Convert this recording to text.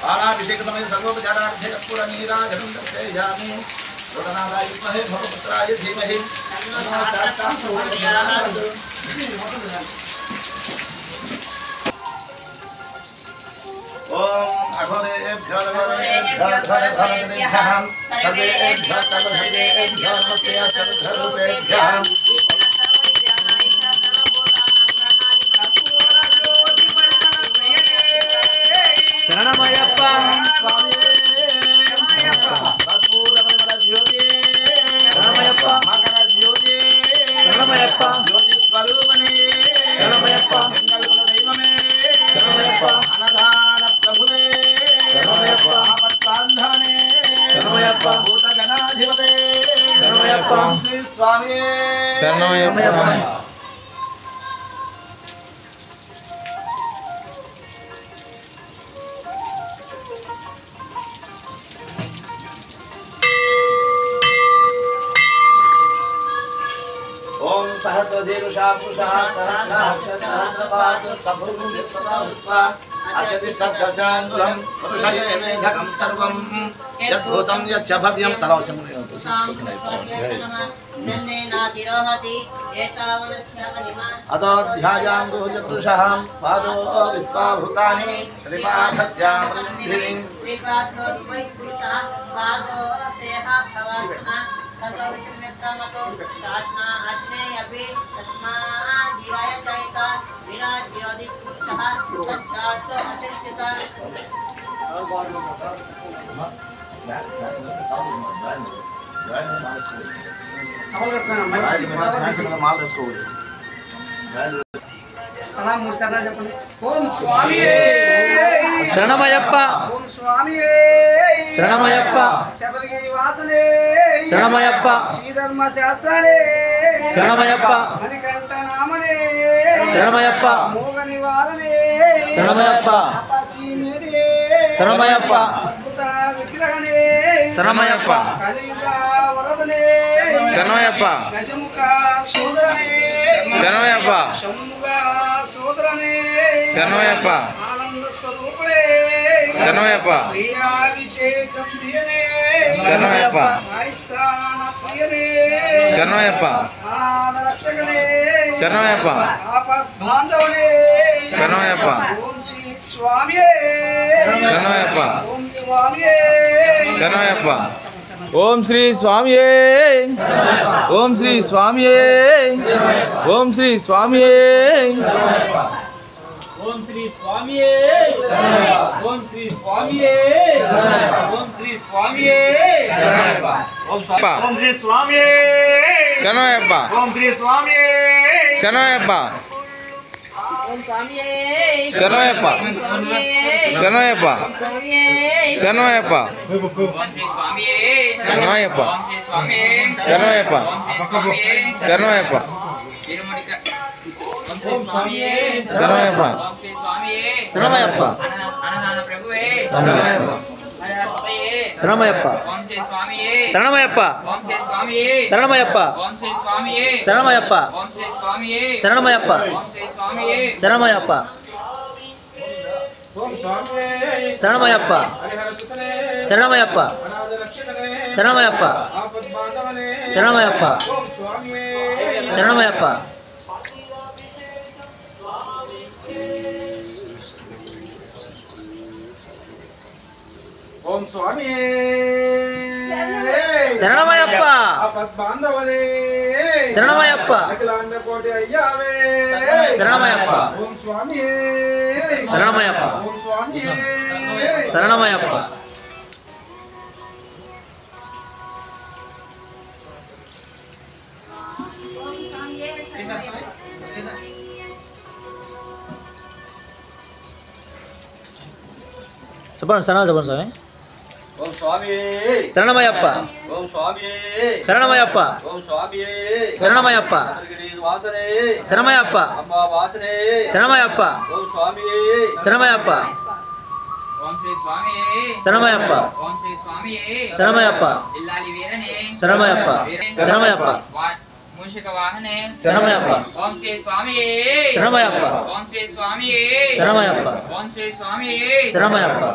बालाभिषेकसमये सर्वोपचाराभिषेकपूर्णनीराजनं दर्शयामि लोकनाथाय विद्महे भवपुत्राय धीमहि ओम अघोरेभ्यो सर्वेभ्यो नमस्ते सर्वधर्मेभ्यः शरणमयप्पा शरणमयप्पा शरणमयप्पा ज्योति स्वरूपने शरणमयप्पा शरणमयप्पा अनदान प्रभुवे शरणमयप्पा आपत्बान्धवने शरणमयप्पा भूतगणाधिपते शरणमयप्पा श्री स्वामी शरणमयप्पा ओम सहस्रधीरुषा पुरुषः सहस्रपाद सभुर्मुनिस्वता अचति सद्दशाङ्गुलं पुरुषयेवेधकं सर्वं यद्भूतं यच्च भव्यं अतो ध्यायाङ्गुः पुरुषः पादो विश्वाभूतानि त्रिपाठस्यामृद्धिं ततो विष्णुमित्रमतो शासना अश्ने अपि तस्मात् जीवाय जायका विराट ज्योतिषः सत्तात् अतिष्ठित ओम स्वामी शरणमयप्पा ओम स्वामी शरणमयप्पा शबरगिरी वासने शरणमयप्पा श्रीधर्म शास्त्रने शरणमयप्पा मणिकंठ नामने शरणमयप्पा मोग निवारणे शरणमयप्पा अपाची मेरे शरणमयप्पा अद्भुत विग्रहणे शरणमयप्पा कलियुगा वरदने शरणमयप्पा गजमुख सोदरने शरणमयप्पा शंभुग सोदरने शरणमयप्पा आनंद स्वरूपणे शरणमयप्पा प्रियाभिषेकं प्रियने शरणमयप्पा आयुष्ठान प्रियने शरणमयप्पा अनाथ रक्षकने शरणमयप्पा आपत् बांधवने शरणमयप्पा ओम श्री स्वामी शरणमयप्पा ओम स्वामी शरणमयप्पा ओम श्री स्वामी ओम श्री स्वामी ओम श्री स्वामी ओम श्री स्वामी ओम श्री स्वामी ओम श्री स्वामी ओम श्री स्वामी शरणमयप्पा ओम श्री स्वामी शरणमयप्पा ओम स्वामी शरणमयप्पा शरणमयप्पा शरणमयप्पा शरणमयप्पा शरणमयप्पा शरणमयप्पा शरणमयप्पा शरणमयप्पा शरणमयप्पा शरणमयप्पा शरणमयप्पा शरणमयप्पा शरणमयप्पा शरणमयप्पा शरणमयप्पा शरणमयप्पा शरणमयप्पा शरणमयप्पा शरणमयप्पा ओम स्वामी शरणमयप्पा आपत् बांधवने శరణమయ్యప్ప అఖిలాండ కోటి అయ్యావే శరణమయ్యప్ప ఓం స్వామియే శరణమయ్యప్ప ఓం స్వామియే శరణమయ్యప్ప చెప్పండి శరణాలు చెప్పండి స్వామి ఓం స్వామియే శరణమయ్యప్ప ఓం స్వామియే శరణమయ్యప్ప ఓం స్వామియే శరణమయ్యప్ప వాసనే శరణమయ్యప్ప అమ్మ వాసనే శరణమయ్యప్ప ఓం స్వామియే శరణమయ్యప్ప ఓం శ్రీ స్వామియే శరణమయ్యప్ప ఓం శ్రీ స్వామియే శరణమయ్యప్ప ఇల్లాలి వీరనే శరణమయ్యప్ప శరణమయ్యప్ప మూషిక వాహనే శరణమయ్యప్ప ఓం శ్రీ స్వామియే శరణమయ్యప్ప ఓం శ్రీ స్వామియే శరణమయ్యప్ప ఓం శ్రీ స్వామియే శరణమయ్యప్ప